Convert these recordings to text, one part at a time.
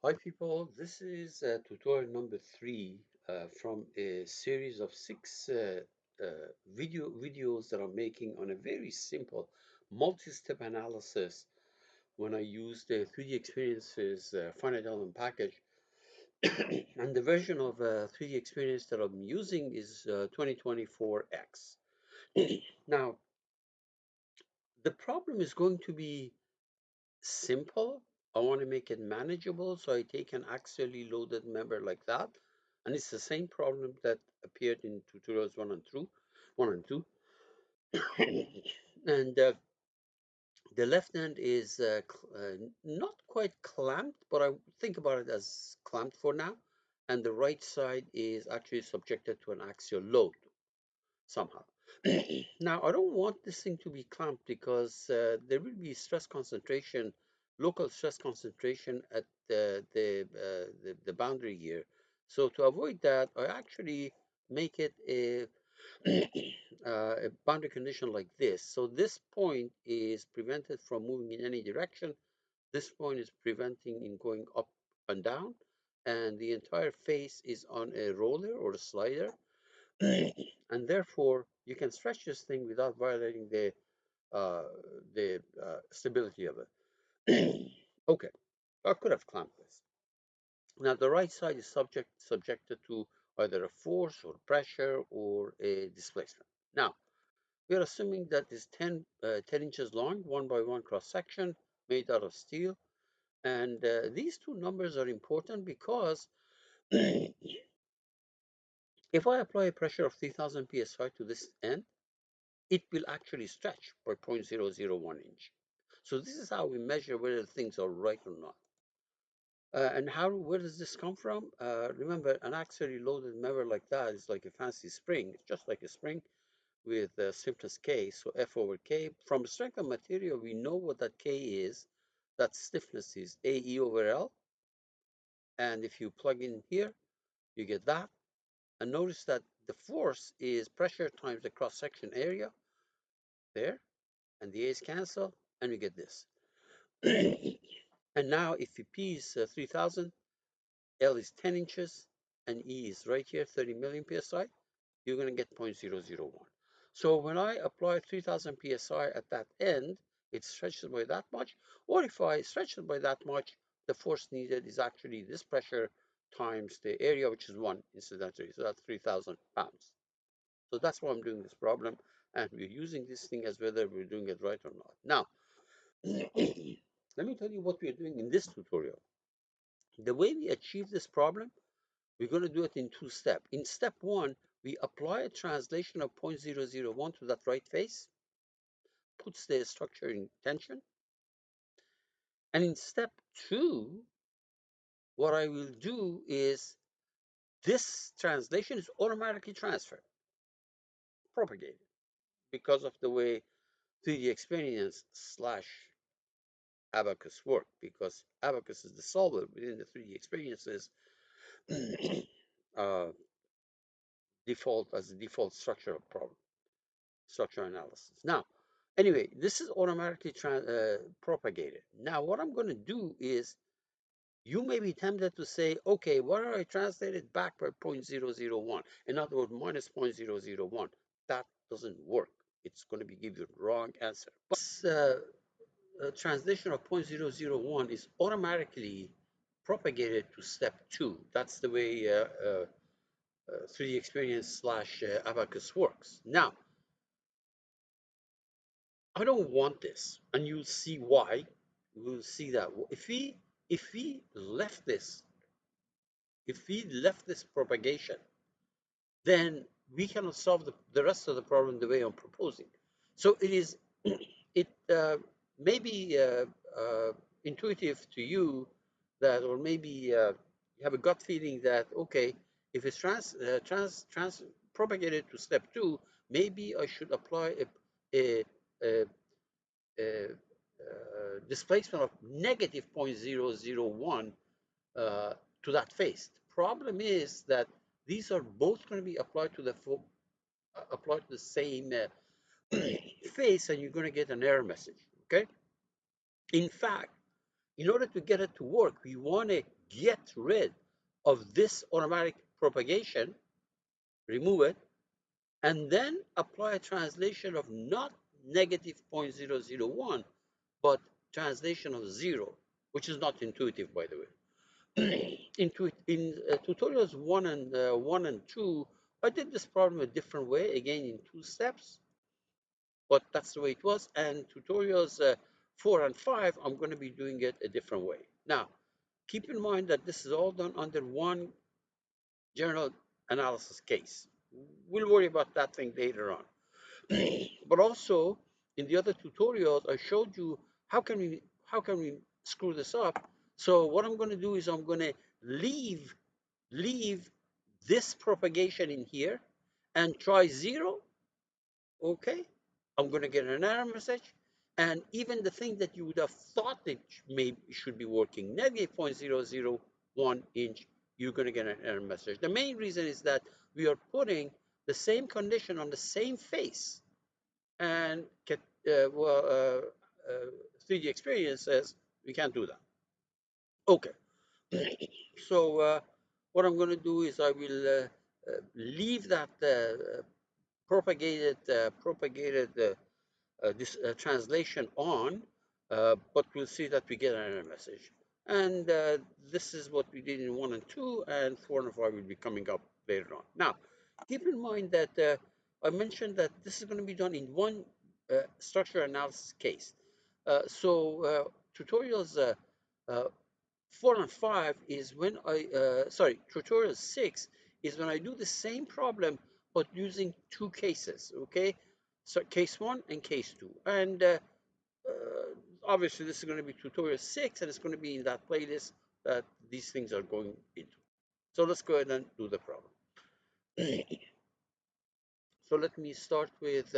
Hi people, this is tutorial number 3 from a series of 6 videos that I'm making on a very simple multi-step analysis when I use the 3D Experiences finite element package. And the version of 3D Experience that I'm using is 2024x. Now, the problem is going to be simple. I want to make it manageable, so I take an axially loaded member like that, and it's the same problem that appeared in tutorials one and two. And the left end is not quite clamped, but I think about it as clamped for now, and the right side is actually subjected to an axial load somehow. Now, I don't want this thing to be clamped because there will be stress concentration, local stress concentration at the boundary here. So to avoid that, I actually make it a boundary condition like this. So this point is prevented from moving in any direction. This point is preventing in going up and down, and the entire face is on a roller or a slider. And therefore you can stretch this thing without violating uh, the stability of it. Okay, I could have clamped this. Now the right side is subjected to either a force or pressure or a displacement. Now we are assuming that is 10 inches long, 1 by 1 cross section made out of steel, and these two numbers are important because if I apply a pressure of 3000 psi to this end, it will actually stretch by 0.001 inch. So this is how we measure whether things are right or not. And where does this come from? Remember, an axially loaded member like that is like a fancy spring. It's just like a spring with stiffness K, so F over K. From strength of material, we know what that K is. That stiffness is AE over L. And if you plug in here, you get that. And notice that the force is pressure times the cross-section area there, and the A's cancel, and you get this. And now if P is 3000, L is 10 inches, and E is right here, 30 million psi, you're going to get 0.001. So when I apply 3000 psi at that end, it stretches by that much. Or if I stretch it by that much, the force needed is actually this pressure times the area, which is 1 incidentally. So that's 3000 pounds. So that's why I'm doing this problem. And we're using this thing as whether we're doing it right or not. Now, let me tell you what we're doing in this tutorial. The way we achieve this problem, we're going to do it in 2 steps. In step 1, we apply a translation of 0.001 to that right face, puts the structure in tension. And in step 2, what I will do is this translation is automatically transferred, propagated, because of the way 3D Experience slash Abacus work, because Abacus is the solver within the 3D Experiences uh, default structure of problem, structure analysis. Now, anyway, this is automatically propagated. Now, what I'm going to do is, you may be tempted to say, okay, why don't I translate it back by 0.001? In other words, minus 0.001. That doesn't work. It's going to give you the wrong answer. But this translation of 0.001 is automatically propagated to step 2. That's the way 3D Experience slash Abacus works. Now, I don't want this, and you'll see why. We'll see that if we left this, if we left this propagation, then we cannot solve the rest of the problem the way I'm proposing. So it is, it may be intuitive to you that, or maybe you have a gut feeling that, okay, if it's trans propagated to step 2, maybe I should apply a, displacement of negative 0.001 to that face. The problem is that these are both going to be applied to the same face, and you're going to get an error message. Okay. In fact, in order to get it to work, we want to get rid of this automatic propagation, remove it, and then apply a translation of not negative 0.001, but translation of 0, which is not intuitive, by the way. In tutorials 1 and 2, I did this problem a different way, again in 2 steps, but that's the way it was. And tutorials 4 and 5, I'm going to be doing it a different way. Now, keep in mind that this is all done under one general analysis case. We'll worry about that thing later on. But also, in the other tutorials, I showed you how can we screw this up. So what I'm going to do is I'm going to leave this propagation in here and try 0. Okay, I'm going to get an error message, and even the thing that you would have thought it should be working, negative 0.001 inch, you're going to get an error message. The main reason is that we are putting the same condition on the same face, and 3D experience says we can't do that. Okay, so what I'm going to do is I will leave that propagated this translation on, but we'll see that we get an error message. And this is what we did in 1 and 2, and 4 and 5 will be coming up later on. Now, keep in mind that I mentioned that this is going to be done in one structure analysis case. Tutorials 4 and 5 is when tutorial 6 is when I do the same problem but using 2 cases, okay? So case 1 and case 2. And obviously this is going to be tutorial 6, and it's going to be in that playlist that these things are going into. So let's go ahead and do the problem. So let me start with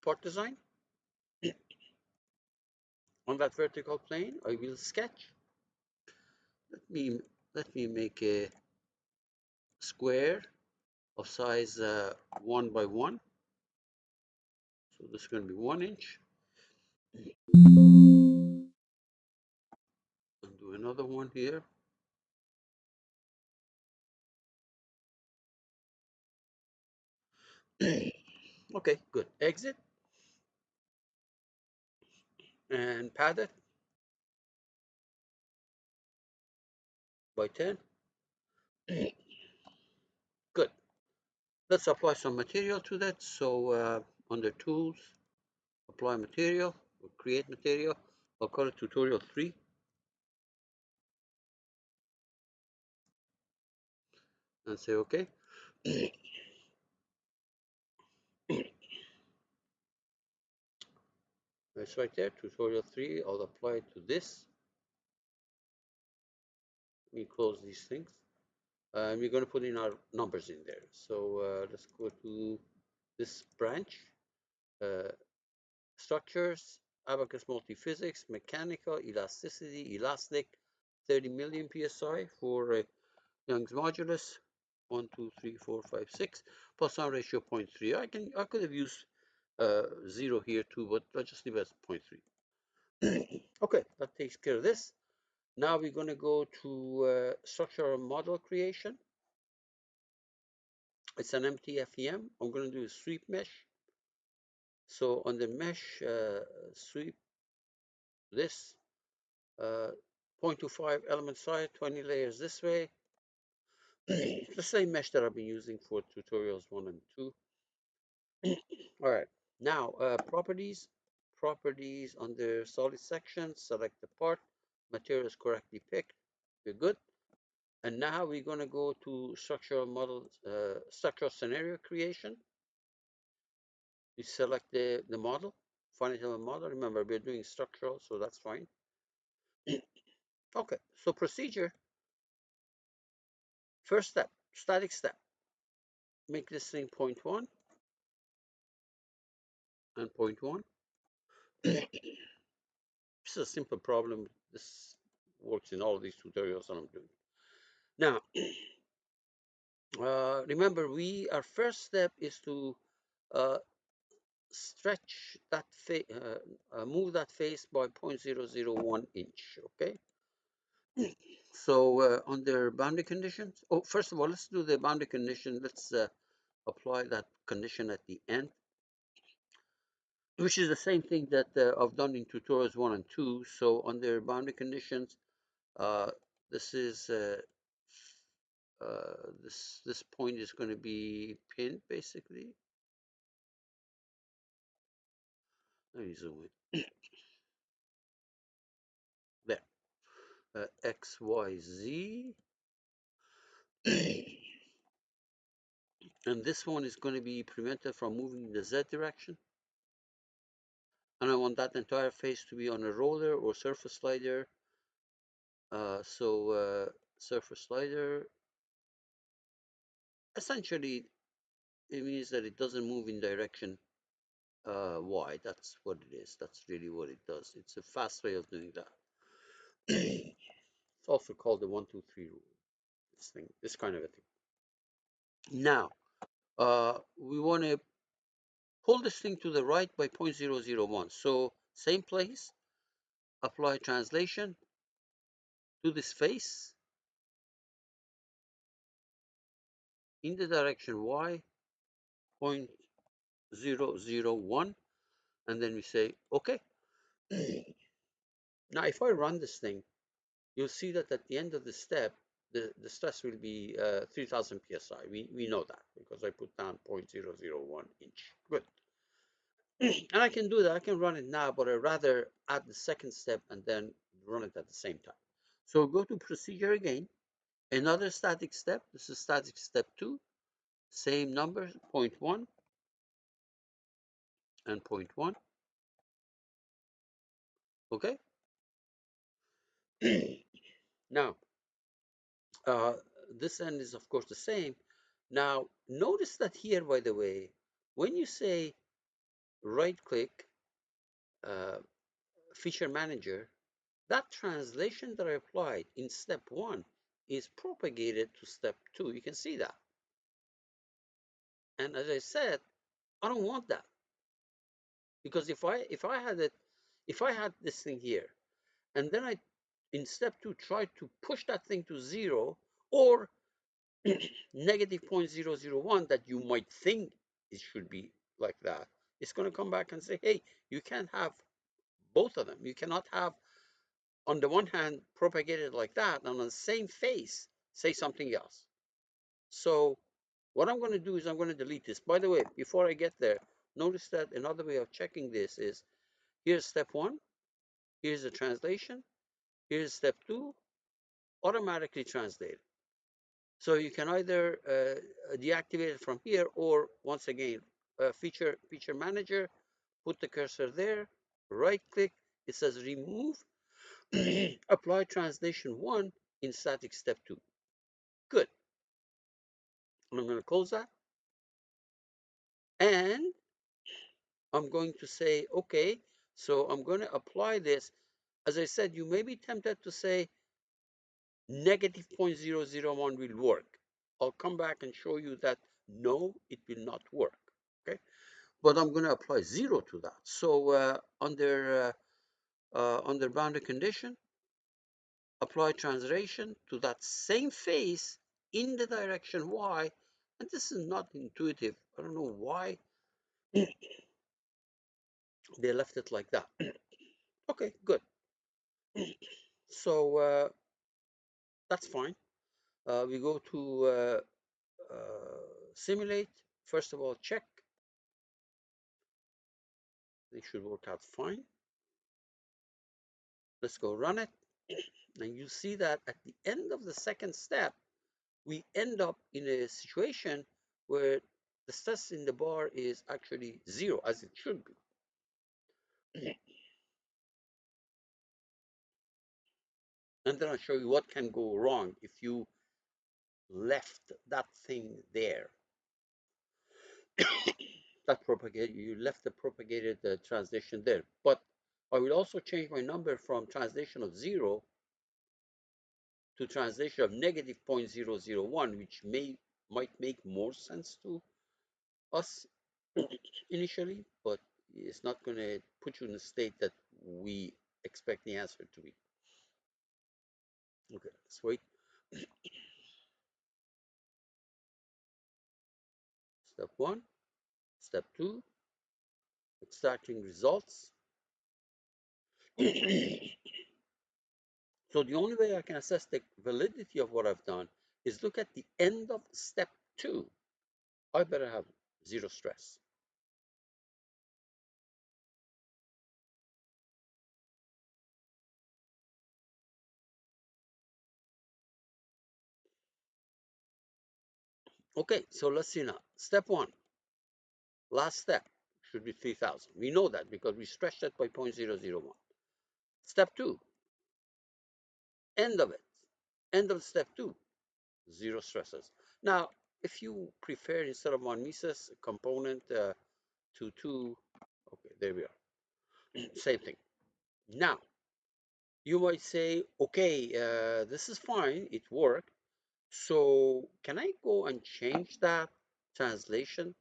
part design. On that vertical plane, I will sketch. Let me make a square of size 1 by 1. So this is going to be 1 inch. And do another one here. Okay, good. Exit and pad it by 10. Good. Let's apply some material to that. So under tools, apply material, or create material. I'll call it tutorial 3. And say okay. That's right there, tutorial 3. I'll apply it to this. Let me close these things. And we're going to put in our numbers in there. So let's go to this branch. Structures, abacus multiphysics, mechanical, elasticity, elastic, 30 million psi for Young's modulus, 1, 2, 3, 4, 5, 6, Poisson ratio 0.3. I could have used 0 here too, but let's just leave it as 0.3. Okay, that takes care of this. Now we're going to go to structural model creation. It's an empty FEM. I'm going to do a sweep mesh. So on the mesh sweep, this 0.25 element size, 20 layers this way. The same mesh that I've been using for tutorials 1 and 2. All right, now properties under solid section, select the part, material is correctly picked, we're good. And now we're going to go to structural model, structural scenario creation. We select the model, finite element model. Remember, we're doing structural, so that's fine. Okay, so procedure. First step, static step. Make this thing 0.1 and 0.1. This is a simple problem. This works in all of these tutorials that I'm doing. Now, remember, our first step is to stretch that move that face by 0.001 inch. Okay. So under boundary conditions, oh, first of all, let's do the boundary condition. Let's apply that condition at the end, which is the same thing that I've done in tutorials 1 and 2. So under boundary conditions, uh, this is this point is going to be pinned basically. Let me zoom in. There, X, Y, Z. And this one is going to be prevented from moving in the Z direction. And I want that entire face to be on a roller or surface slider. Surface slider, essentially, it means that it doesn't move in direction Y. That's what it is. That's really what it does. It's a fast way of doing that. It's also called the 1-2-3 rule. This kind of a thing. Now, we want to pull this thing to the right by 0.001. So same place, apply translation to this face in the direction Y, 0.001, and then we say, okay. Now, if I run this thing, you'll see that at the end of the step, the stress will be 3000 psi. We know that because I put down 0.001 inch. Good. And I can do that. I can run it now, but I'd rather add the second step and then run it at the same time. So go to procedure again. Another static step. This is static step 2. Same numbers, 0.1 and 0.1. Okay. Now, uh, this end is of course the same. Now, notice that here, by the way, when you say right click, feature manager, that translation that I applied in step 1 is propagated to step 2. You can see that. And as I said, I don't want that, because if I had this thing here, and then I in step 2 try to push that thing to 0 or negative 0.001, that you might think it should be like that, it's going to come back and say, hey, you can't have both of them. You cannot have, on the one hand, propagated like that, and on the same face, say something else. So what I'm going to do is I'm going to delete this. By the way, before I get there, notice that another way of checking this is, here's step 1, here's the translation, here's step 2, automatically translated. So you can either deactivate it from here, or once again, feature manager, put the cursor there, right click, it says remove, apply translation 1 in static step 2. Good. And I'm going to close that. And I'm going to say, okay, so I'm going to apply this. As I said, you may be tempted to say negative 0.001 will work. I'll come back and show you that no, it will not work. Okay, but I'm going to apply 0 to that. So under boundary condition, apply translation to that same face in the direction Y. And this is not intuitive. I don't know why they left it like that. Okay, good. So that's fine. We go to simulate. First of all, check. They should work out fine. Let's go run it. And you see that at the end of the second step, we end up in a situation where the stress in the bar is actually 0, as it should be. And then I'll show you what can go wrong if you left that thing there. You left the propagated translation there. But I will also change my number from translation of 0 to translation of negative 0.001, which might make more sense to us initially, but it's not going to put you in a state that we expect the answer to be. Okay, let's wait. Step one, step two, extracting results. So the only way I can assess the validity of what I've done is look at the end of step two. I better have zero stress. Okay, so let's see now. Step one, last step should be 3,000. We know that because we stretched that by 0.001. Step two, end of it. End of step two, zero stresses. Now, if you prefer, instead of one Mises component to two, okay, there we are. Same thing. Now, you might say, okay, this is fine, it worked. So can I go and change translation,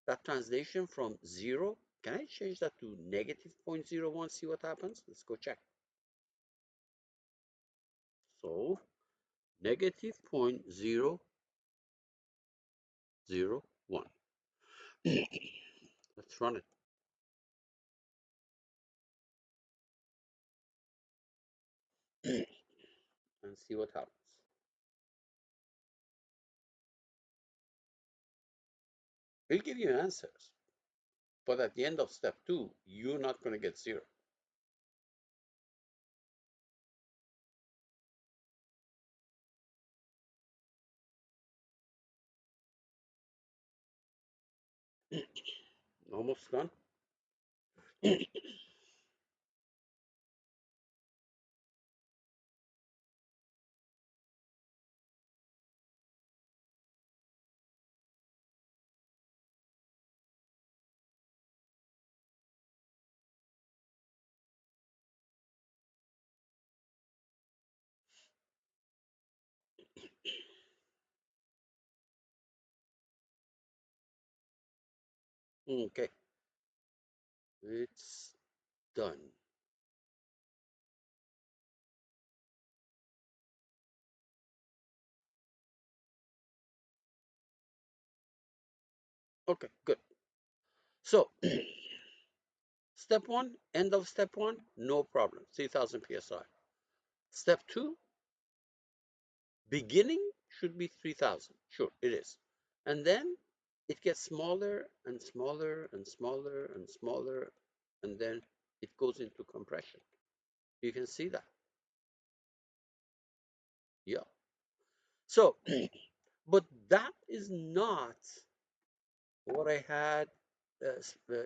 that translation from 0? Can I change that to negative 0.01, see what happens? Let's go check. So negative 0.001. Let's run it. And see what happens. We'll give you answers, but at the end of step two, you're not going to get 0. Almost done. Okay, it's done. Okay, good. So step one, end of step one, no problem, 3,000 psi. Step two, beginning should be 3,000. Sure, it is. And then it gets smaller and smaller and smaller and smaller, and then it goes into compression. You can see that. Yeah. So, but that is not what I had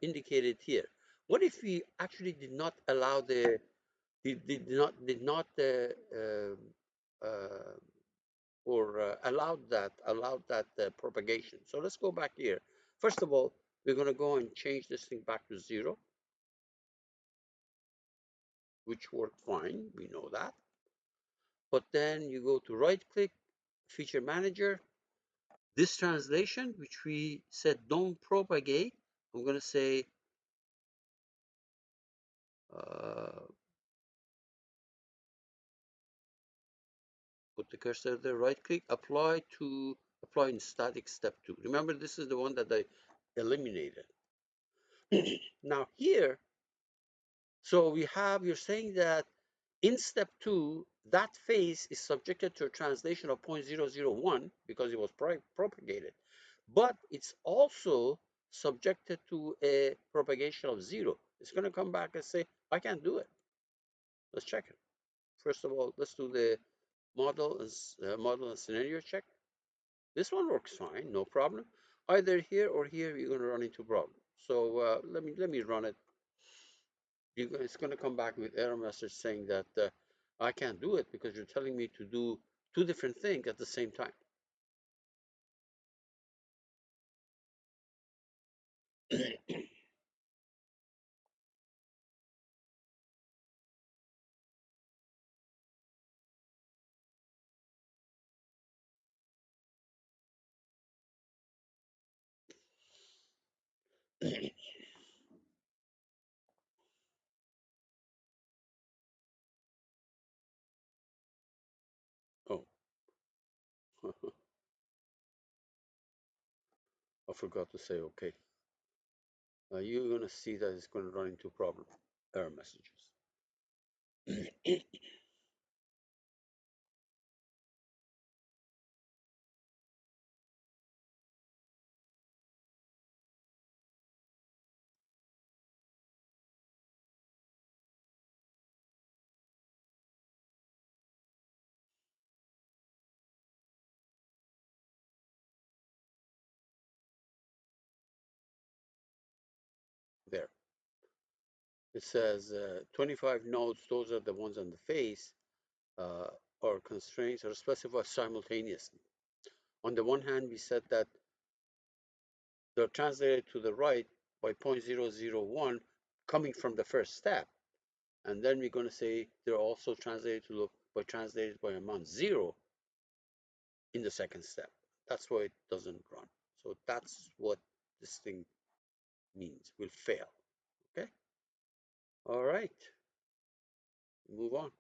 indicated here. What if we actually did not allow uh, or allowed that propagation? So let's go back here. First of all, we're going to go and change this thing back to 0, which worked fine. We know that. But then you go to right click, feature manager. This translation, which we said don't propagate, I'm going to say uh, put the cursor there, right click, apply in static step 2. Remember, this is the one that I eliminated. Now here, so you're saying that in step 2, that phase is subjected to a translation of 0.001 because it was propagated, but it's also subjected to a propagation of 0. It's going to come back and say, I can't do it. Let's check it. First of all, let's do the model and scenario check. This one works fine, no problem. Either here or here, you're going to run into problem. So let me run it. It's going to come back with error message saying that I can't do it because you're telling me to do two different things at the same time. Oh, I forgot to say okay. You're going to see that it's going to run into problem error messages. There. It says 25 nodes, those are the ones on the face, uh, or constraints are specified simultaneously. On the one hand, we said that they're translated to the right by 0.001 coming from the first step. And then we're going to say they're also translated to translated by amount 0 in the second step. That's why it doesn't run. So that's what this thing means, will fail. Okay? All right, move on.